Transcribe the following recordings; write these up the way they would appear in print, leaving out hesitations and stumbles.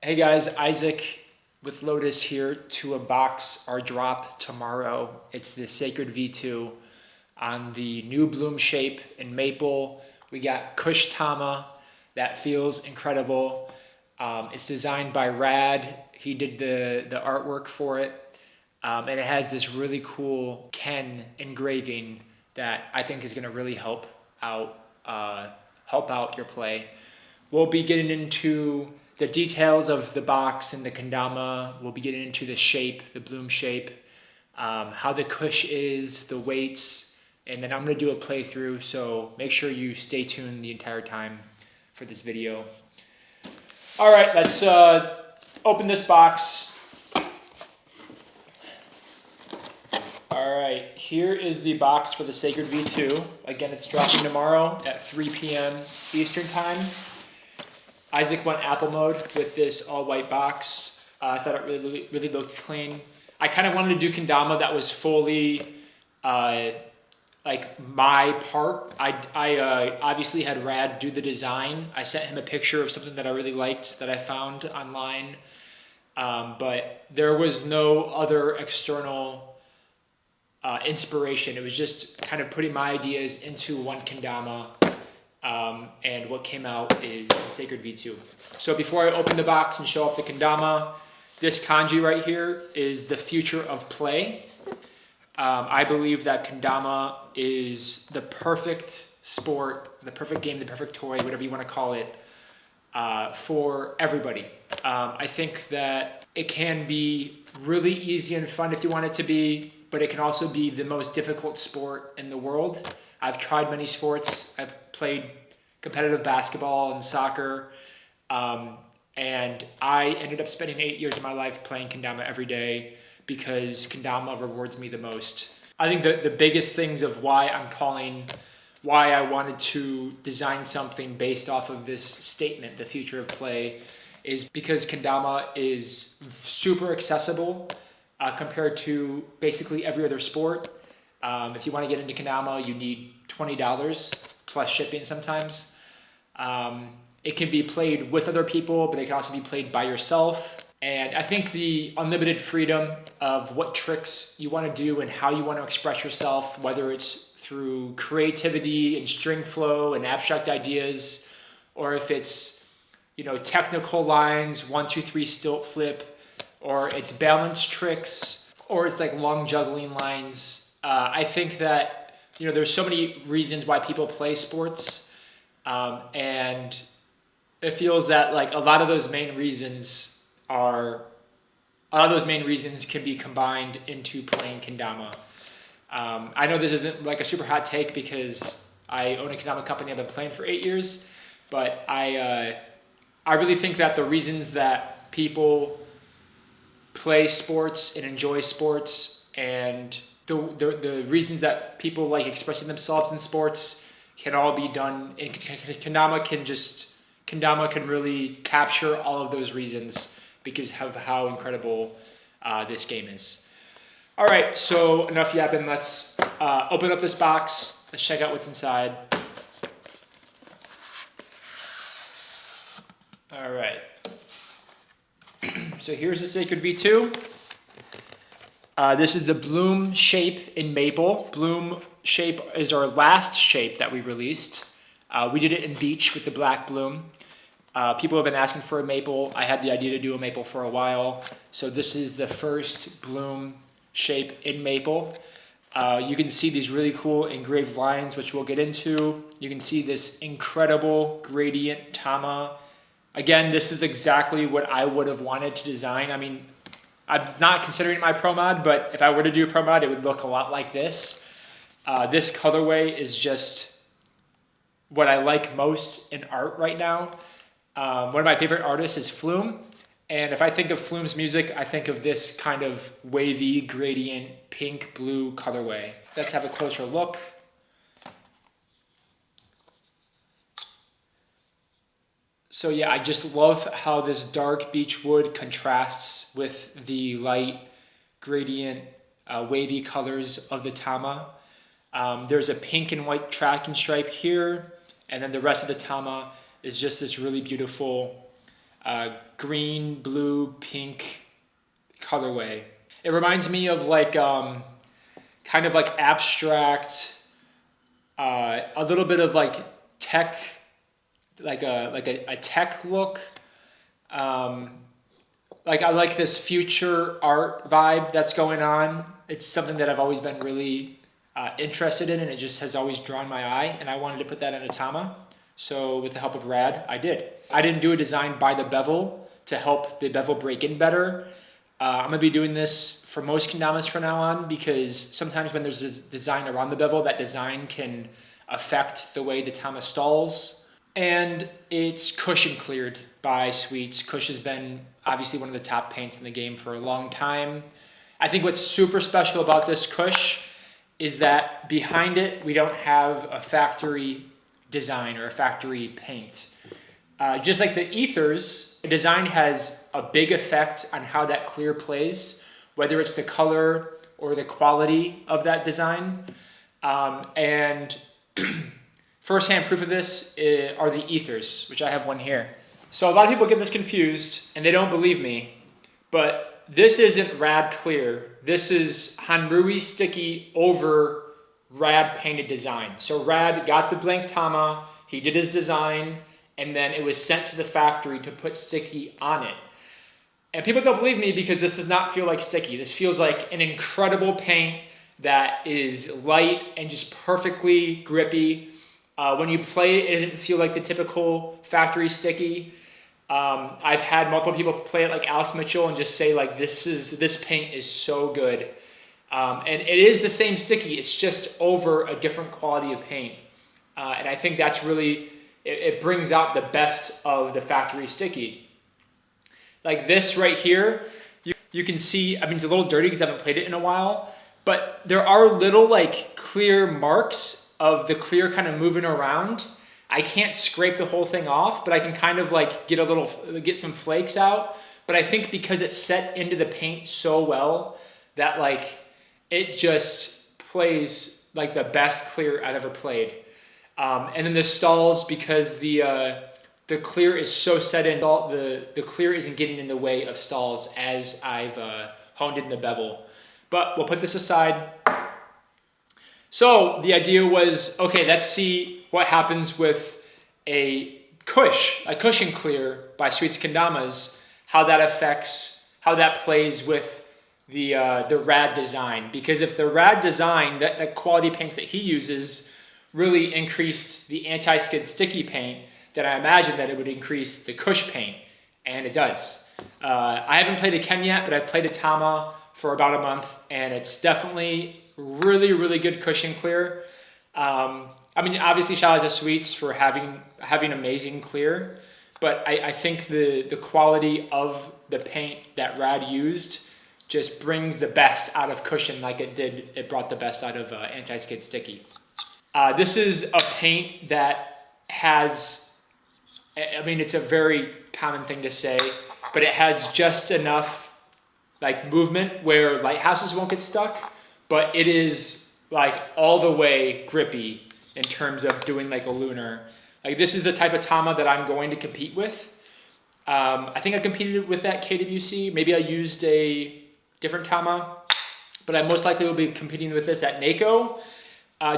Hey guys, Isaac with Lotus here to unbox our drop tomorrow. It's the Sacred V2 on the new bloom shape in maple. We got Kush Tama, that feels incredible. It's designed by Rad. He did the artwork for it. And it has this really cool Ken engraving that I think is going to really out help out your play. We'll be getting into the details of the box and the kendama. We'll be getting into the shape, the bloom shape, how the kush is, the weights, and then I'm going to do a playthrough, so make sure you stay tuned the entire time for this video. All right, let's open this box. All right, here is the box for the Sacred V2. Again, it's dropping tomorrow at 3 p.m. Eastern Time. Isaac went Apple mode with this all-white box. I thought it really looked clean. I kind of wanted to do kendama that was fully like my part. I obviously had Rad do the design. I sent him a picture of something that I really liked that I found online. But there was no other external inspiration. It was just kind of putting my ideas into one kendama. And what came out is the Sacred V2. So before I open the box and show off the kendama, this kanji right here is the future of play. I believe that kendama is the perfect sport, the perfect game, the perfect toy, whatever you want to call it, for everybody. I think that it can be really easy and fun if you want it to be, but it can also be the most difficult sport in the world. I've tried many sports. I've played competitive basketball and soccer, and I ended up spending 8 years of my life playing kendama every day because kendama rewards me the most. I think the biggest things of why I wanted to design something based off of this statement, the future of play, is because kendama is super accessible compared to basically every other sport. If you want to get into kendama, you need $20 plus shipping sometimes. It can be played with other people, but it can also be played by yourself. And I think the unlimited freedom of what tricks you want to do and how you want to express yourself, whether it's through creativity and string flow and abstract ideas, or if it's, technical lines, 1, 2, 3 stilt flip, or it's balance tricks, or it's like long juggling lines. I think that, there's so many reasons why people play sports. And it feels that like a lot of those main reasons can be combined into playing kendama. I know this isn't like a super hot take because I own a kendama company. I've been playing for 8 years, but I really think that the reasons that people play sports and enjoy sports, and the reasons that people like expressing themselves in sports can all be done. And kendama can really capture all of those reasons because of how incredible this game is. All right, so enough yapping. Let's open up this box. Let's check out what's inside. All right. So here's the Sacred V2. This is the bloom shape in maple. Bloom shape is our last shape that we released. We did it in beach with the black bloom. People have been asking for a maple. I had the idea to do a maple for a while. So this is the first bloom shape in maple. You can see these really cool engraved lines, which we'll get into. You can see this incredible gradient tama. Again, this is exactly what I would have wanted to design. I mean, I'm not considering my pro mod, but if I were to do a pro mod, it would look a lot like this. This colorway is just what I like most in art right now. One of my favorite artists is Flume. And if I think of Flume's music, I think of this kind of wavy gradient pink blue colorway. Let's have a closer look. So yeah, I just love how this dark beech wood contrasts with the light gradient wavy colors of the tama. There's a pink and white tracking stripe here, and then the rest of the tama is just this really beautiful green, blue, pink colorway. It reminds me of like kind of like abstract, a little bit of like tech, like a tech look. Like I like this future art vibe that's going on. It's something that I've always been really interested in, and it just has always drawn my eye. And I wanted to put that in a Tama. So with the help of Rad, I did. I didn't do a design by the bevel to help the bevel break in better. I'm gonna be doing this for most kendamas from now on, because sometimes when there's a design around the bevel, that design can affect the way the Tama stalls. And it's cushion cleared by Sweets. Cush has been obviously one of the top paints in the game for a long time. I think what's super special about this Cush is that behind it, we don't have a factory design or a factory paint. Just like the ethers, the design has a big effect on how that clear plays, whether it's the color or the quality of that design. And first-hand proof of this are the ethers, which I have one here. So a lot of people get this confused, and they don't believe me, but this isn't Rad clear. This is Hanrui sticky over Rad painted design. So Rad got the blank Tama, he did his design, and then it was sent to the factory to put sticky on it. And people don't believe me because this does not feel like sticky. This feels like an incredible paint that is light and just perfectly grippy. When you play it, it doesn't feel like the typical factory sticky. I've had multiple people play it like Alex Mitchell and just say like, this paint is so good. And it is the same sticky, it's just over a different quality of paint. And I think that's really, it brings out the best of the factory sticky. Like this right here, you can see, I mean, it's a little dirty because I haven't played it in a while, but there are little like clear marks of the clear kind of moving around. I can't scrape the whole thing off, but I can kind of like get some flakes out. But I think because it's set into the paint so well that like it just plays like the best clear I've ever played. And then the stalls, because the clear is so set in, the clear isn't getting in the way of stalls as I've honed in the bevel. But we'll put this aside. So the idea was, okay, let's see what happens with a cushion clear by Sweets Kendamas, how that plays with the Rad design. Because if the Rad design, that quality paints that he uses really increased the anti-skid sticky paint, then I imagine that it would increase the Cush paint, and it does. I haven't played a Ken yet, but I've played a Tama for about a month, and it's definitely really, really good cushion clear. I mean, obviously shout out to Sweets for having amazing clear, but I think the quality of the paint that Rad used just brings the best out of cushion like it did. It brought the best out of anti-skid sticky. This is a paint that has, I mean, it's a very common thing to say, but it has just enough like movement where lighthouses won't get stuck, but it is like all the way grippy in terms of doing like a lunar. Like this is the type of Tama that I'm going to compete with. I think I competed with that KWC. Maybe I used a different Tama, but I most likely will be competing with this at NACO.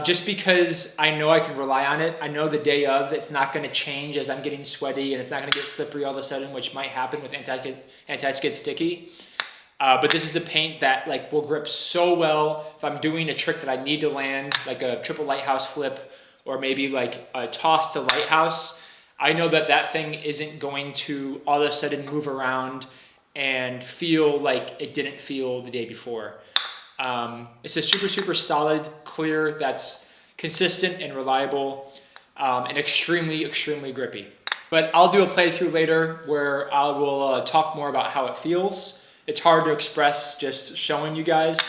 Just because I know I can rely on it. I know the day of it's not going to change as I'm getting sweaty, and it's not going to get slippery all of a sudden, which might happen with anti-skid sticky. But this is a paint that like will grip so well if I'm doing a trick that I need to land, like a triple lighthouse flip, or maybe like a toss to lighthouse. I know that that thing isn't going to all of a sudden move around and feel like it didn't feel the day before. It's a super, super solid clear that's consistent and reliable, and extremely, extremely grippy. But I'll do a playthrough later where I will talk more about how it feels. It's hard to express just showing you guys.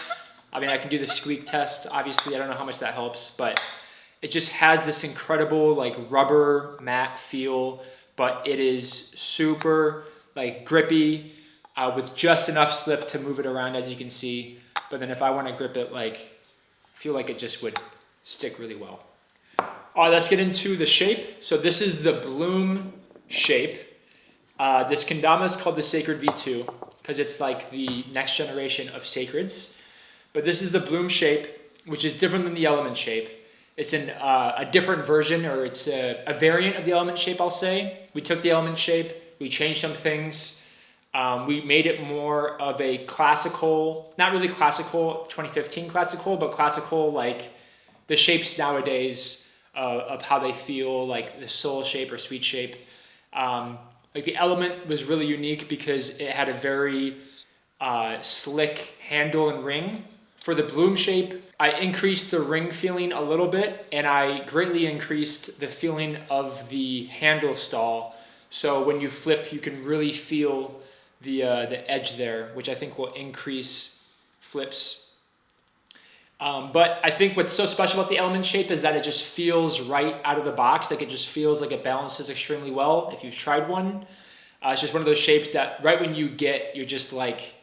I mean, I can do the squeak test. Obviously, I don't know how much that helps, but it just has this incredible like rubber matte feel, but it is super like grippy with just enough slip to move it around, as you can see. But then if I want to grip it, like, I feel like it just would stick really well. All right, let's get into the shape. So this is the bloom shape. This kendama is called the Sacred V2 because it's like the next generation of sacreds. But this is the bloom shape, which is different than the element shape. It's a different version, or it's a variant of the element shape, I'll say. We took the element shape, we changed some things. We made it more of a classical, not really classical, 2015 classical, but classical like the shapes nowadays of how they feel, like the soul shape or sweet shape. Like the element was really unique because it had a very slick handle and ring. For the bloom shape, I increased the ring feeling a little bit, and I greatly increased the feeling of the handle stall. So when you flip, you can really feel the edge there, which I think will increase flips. But I think what's so special about the element shape is that it just feels right out of the box. Like it just feels like it balances extremely well if you've tried one. It's just one of those shapes that right when you get, you're just like,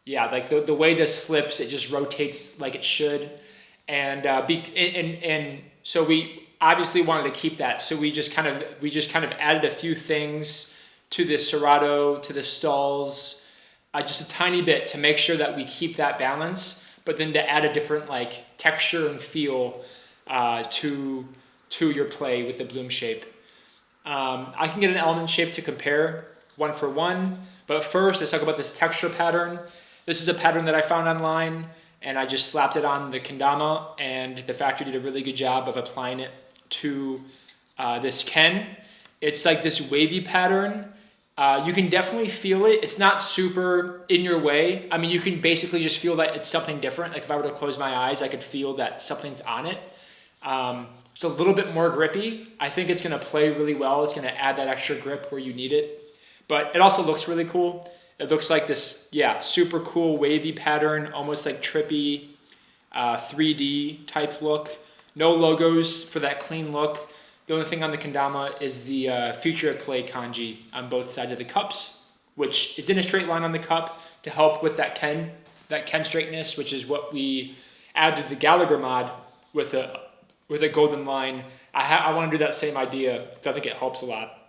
yeah, like the way this flips, it just rotates like it should. And so we obviously wanted to keep that. So we just kind of added a few things to the serrato, to the stalls, just a tiny bit to make sure that we keep that balance, but then to add a different like texture and feel to your play with the bloom shape. I can get an element shape to compare one for one, but first let's talk about this texture pattern. This is a pattern that I found online, and I just slapped it on the kendama, and the factory did a really good job of applying it to this ken. It's like this wavy pattern. You can definitely feel it. It's not super in your way. I mean, you can basically just feel that it's something different. Like if I were to close my eyes, I could feel that something's on it. It's a little bit more grippy. I think it's gonna play really well. It's gonna add that extra grip where you need it. But it also looks really cool. It looks like this, yeah, super cool wavy pattern, almost like trippy 3D type look. No logos for that clean look. The only thing on the kendama is the future of play kanji on both sides of the cups, which is in a straight line on the cup to help with that ken straightness, which is what we added to the Gallagher mod with a golden line. I want to do that same idea because I think it helps a lot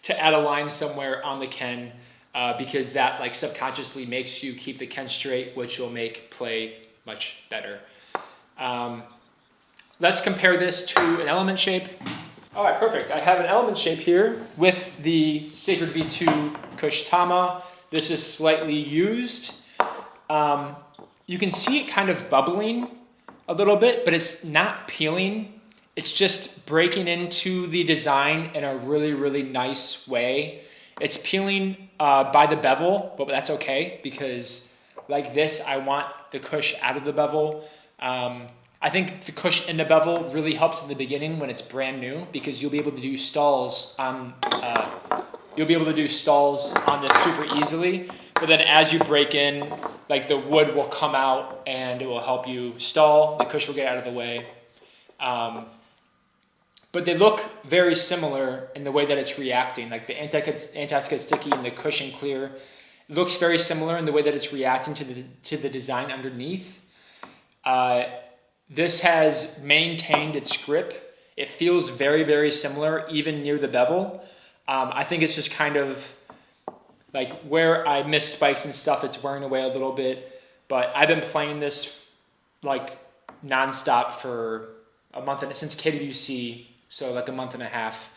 to add a line somewhere on the ken because that like subconsciously makes you keep the ken straight, which will make play much better. Let's compare this to an element shape. All right, perfect. I have an element shape here with the Sacred V2 Kushtama. This is slightly used. You can see it kind of bubbling a little bit, but it's not peeling. It's just breaking into the design in a really, really nice way. It's peeling by the bevel, but that's okay because like this, I want the kush out of the bevel. I think the kush in the bevel really helps in the beginning when it's brand new because you'll be able to do stalls on this super easily. But then as you break in, like the wood will come out and it will help you stall. The kush will get out of the way. But they look very similar in the way that it's reacting. Like the anti-skid sticky and the cushion clear it looks very similar in the way that it's reacting to the design underneath. This has maintained its grip. It feels very, very similar even near the bevel. I think it's just kind of like where I miss spikes and stuff, it's wearing away a little bit. But I've been playing this like nonstop for a month since KWC. So like a month and a half.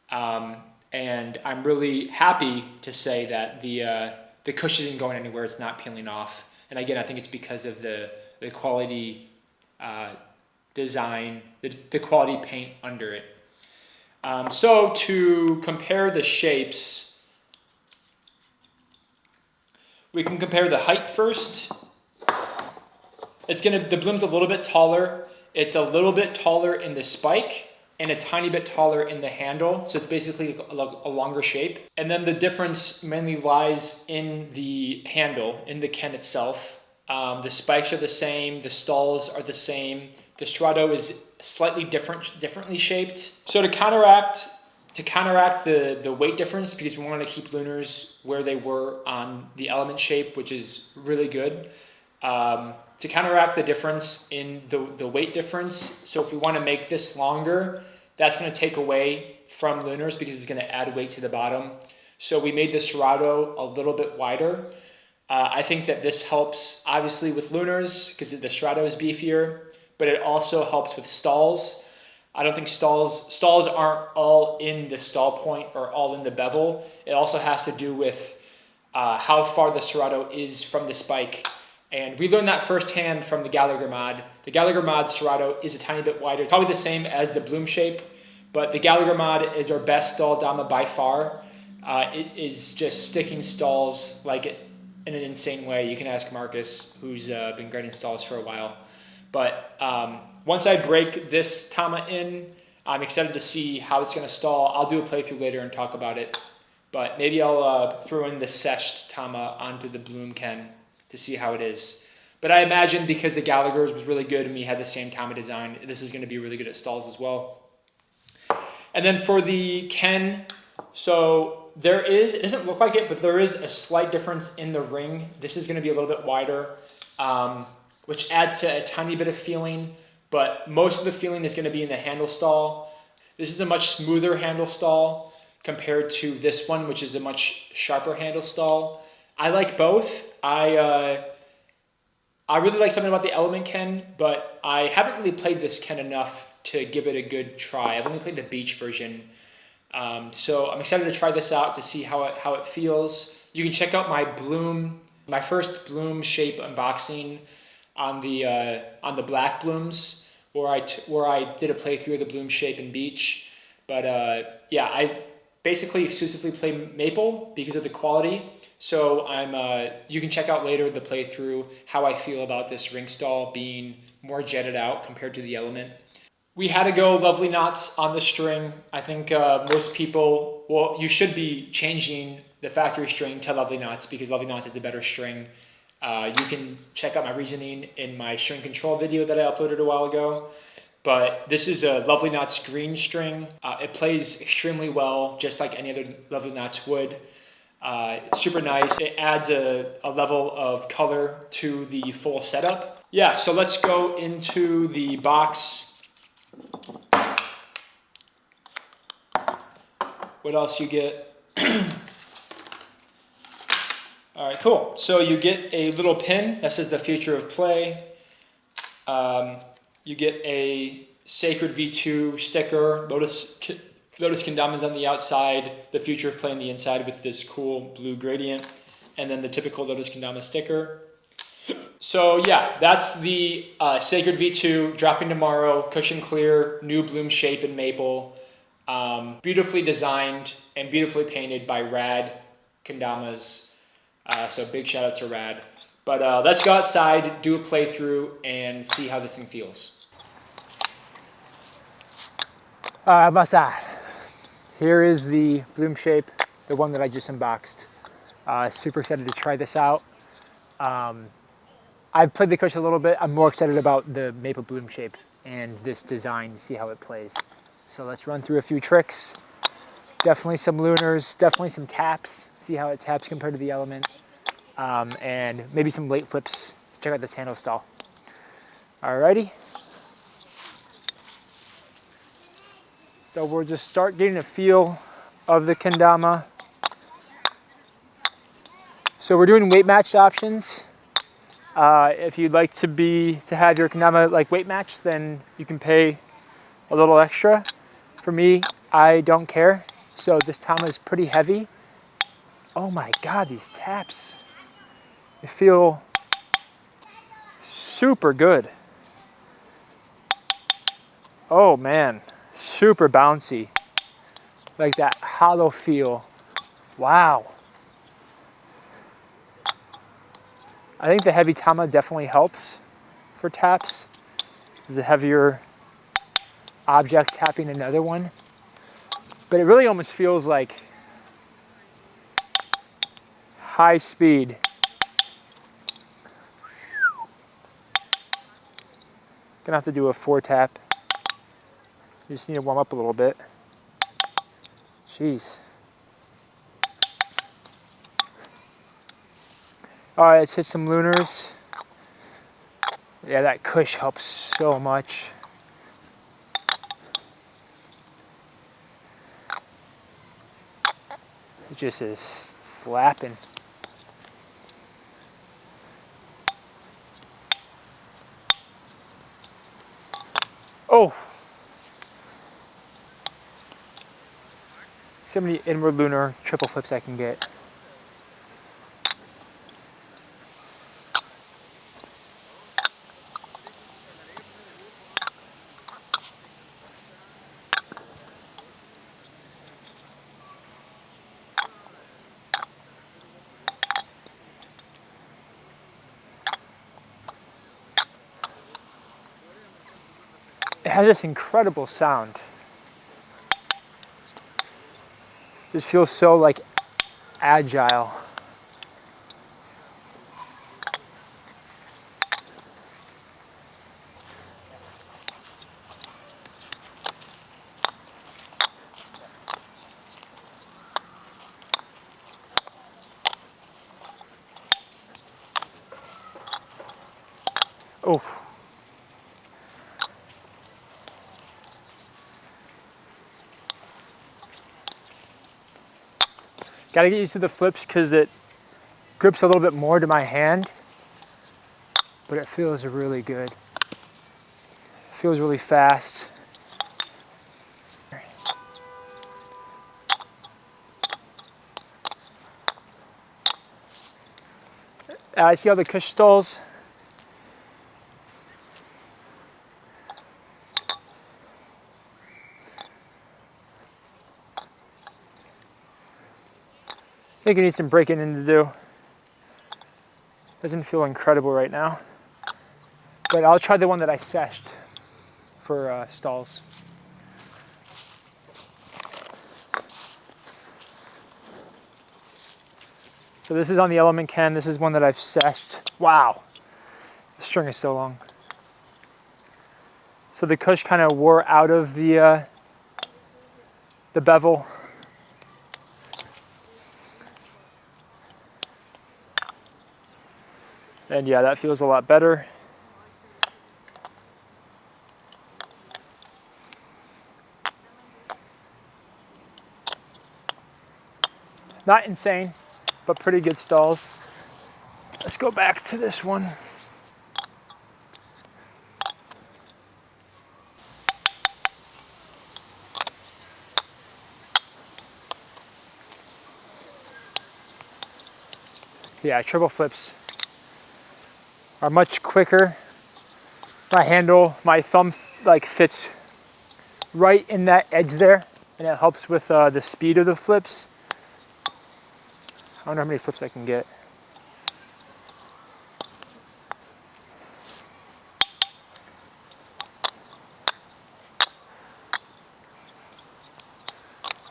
And I'm really happy to say that the kush isn't going anywhere. It's not peeling off. And again, I think it's because of the quality design, the quality paint under it. So to compare the shapes, we can compare the height first. The bloom's a little bit taller. It's a little bit taller in the spike and a tiny bit taller in the handle. So it's basically a longer shape. And then the difference mainly lies in the handle, in the ken itself. The spikes are the same, the stalls are the same. The strato is slightly differently shaped. So to counteract the weight difference, because we want to keep lunars where they were on the element shape, which is really good. To counteract the difference in the weight difference, so if we want to make this longer, that's going to take away from lunars because it's going to add weight to the bottom. So we made the serrato a little bit wider. I think that this helps obviously with lunars because the serrato is beefier, but it also helps with stalls. I don't think stalls aren't all in the stall point or all in the bevel. It also has to do with how far the serrato is from the spike. And we learned that firsthand from the Gallagher mod. The Gallagher mod serrato is a tiny bit wider, probably the same as the bloom shape, but the Gallagher mod is our best stall dama by far. It is just sticking stalls like it in an insane way. You can ask Marcus, who's been grading stalls for a while. But once I break this tama in, I'm excited to see how it's going to stall. I'll do a playthrough later and talk about it. But maybe I'll throw in the Sept tama onto the bloom ken to see how it is. But I imagine because the Gallagher's was really good and we had the same tama design, this is going to be really good at stalls as well. And then for the ken, so it doesn't look like it, but there is a slight difference in the ring. This is going to be a little bit wider, which adds to a tiny bit of feeling, but most of the feeling is going to be in the handle stall. This is a much smoother handle stall compared to this one, which is a much sharper handle stall. I like both. I really like something about the Element Ken, but I haven't really played this Ken enough to give it a good try. I've only played the beach version. So I'm excited to try this out to see how it feels. You can check out my first bloom shape unboxing on the black blooms, where I did a playthrough of the bloom shape and beach. But yeah, I basically exclusively play maple because of the quality. So you can check out later the playthrough how I feel about this ring stall being more jetted out compared to the Element. We had to go lovely knots on the string. I think most people, well, you should be changing the factory string to lovely knots because lovely knots is a better string. You can check out my reasoning in my string control video that I uploaded a while ago. But this is a Lovely Knots green string. It plays extremely well, just like any other Lovely Knots would. It's super nice. It adds a level of color to the full setup. Yeah, so let's go into the box. What else you get? All right, cool. So you get a little pin that says the future of play. You get a Sacred V2 sticker, Lotus Kendamas on the outside, the future of play on the inside with this cool blue gradient, and then the typical Lotus Kendama sticker. So yeah, that's the Sacred V2 dropping tomorrow, cushion clear, new bloom shape in maple. Beautifully designed and beautifully painted by Rad Kendamas. So big shout out to Rad. But let's go outside, do a playthrough, and see how this thing feels. I'm outside. Here is the bloom shape, the one that I just unboxed. Super excited to try this out. I've played the cushion a little bit. I'm more excited about the maple bloom shape and this design to see how it plays. So let's run through a few tricks. Definitely some lunars, definitely some taps. See how it taps compared to the Element. And maybe some late flips to check out this handle stall. Alrighty. So we'll just start getting a feel of the kendama. So we're doing weight matched options. If you'd like to have your kendama like weight matched, then you can pay a little extra. For me, I don't care. So this tama is pretty heavy. Oh my God, these taps. They feel super good. Oh man, super bouncy. Like that hollow feel. Wow. I think the heavy tama definitely helps for taps. This is a heavier object tapping another one. But it really almost feels like high speed. Gonna have to do a 4 tap. You just need to warm up a little bit. Jeez. All right, let's hit some lunars. Yeah, that cush helps so much. It just is slapping. Oh! See how many inward lunar triple flips I can get. It has this incredible sound. Just feels so like agile. Oh. Gotta get used to the flips because it grips a little bit more to my hand, but it feels really good. It feels really fast. I see all the cush stalls. I think I need some breaking in to do. Doesn't feel incredible right now, but I'll try the one that I seshed for stalls. So this is on the Element Ken. This is one that I've seshed. Wow, the string is so long. So the cush kind of wore out of the bevel. And yeah, that feels a lot better. Not insane, but pretty good stalls. Let's go back to this one. Yeah, triple flips are much quicker. My handle, my thumb like fits right in that edge there, and it helps with the speed of the flips. I wonder how many flips I can get.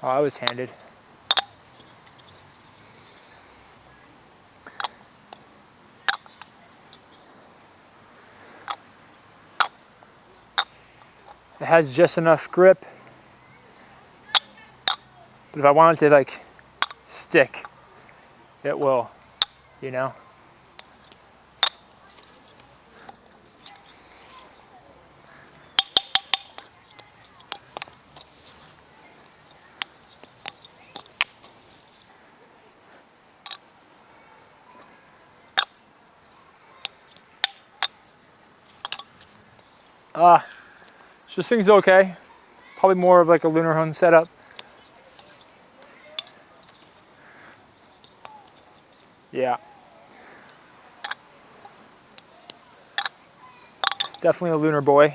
Oh, I was handed. It has just enough grip, but if I want it to like stick, it will, you know? So this thing's okay. Probably more of like a lunar hone setup. Yeah. It's definitely a lunar boy.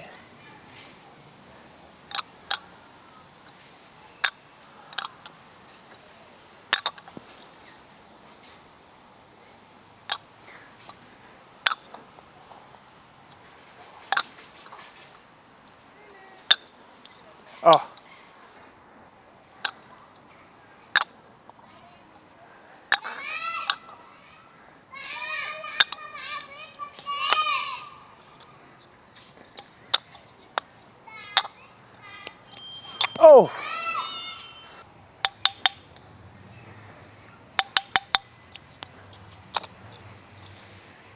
Oh. Oh.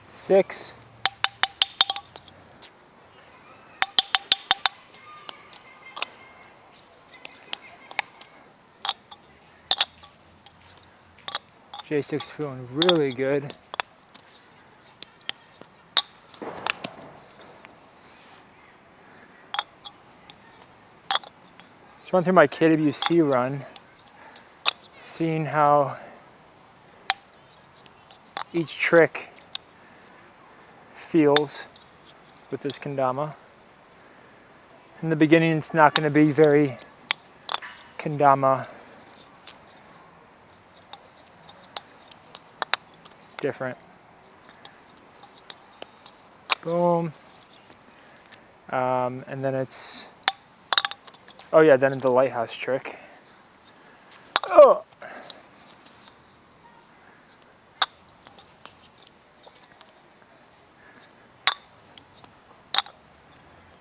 Six. J6 feeling really good. Just run through my KWC run, seeing how each trick feels with this kendama. In the beginning, it's not going to be very kendama different. Boom. And then it's, oh yeah, then the lighthouse trick. Oh.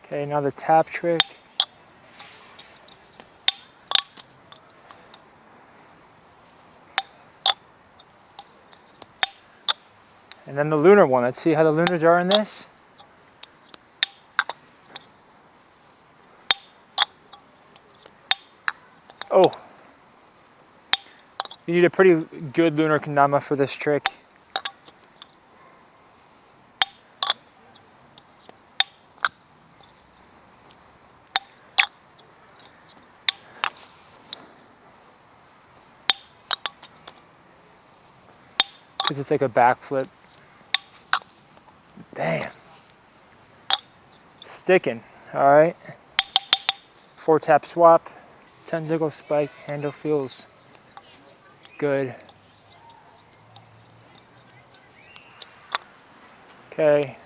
Okay, now the tap trick. And then the lunar one. Let's see how the lunars are in this. Oh. You need a pretty good lunar kendama for this trick. Because it's like a backflip. Damn. Sticking. All right. 4 tap swap. Tentacle spike. Handle feels good. Okay.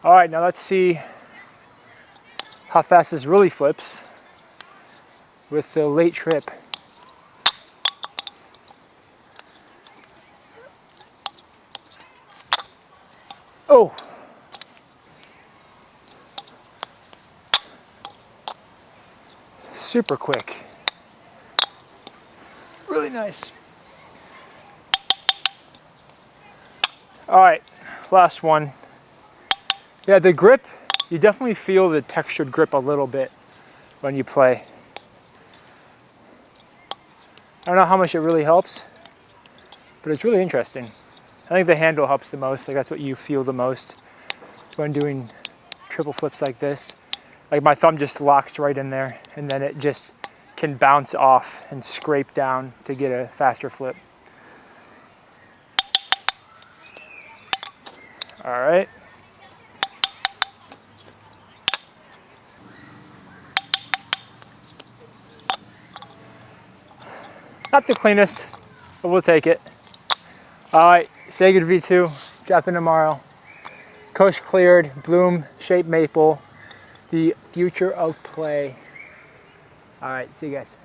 All right, now let's see how fast this really flips with the late trip. Oh. Super quick. Really nice. All right, last one. Yeah, the grip, you definitely feel the textured grip a little bit when you play. I don't know how much it really helps, but it's really interesting. I think the handle helps the most. Like that's what you feel the most when doing triple flips like this. Like my thumb just locks right in there and then it just can bounce off and scrape down to get a faster flip. All right. Not the cleanest, but we'll take it. All right, Sega V2, drop in tomorrow. Coast cleared, bloom, shaped maple, the future of play. All right, see you guys.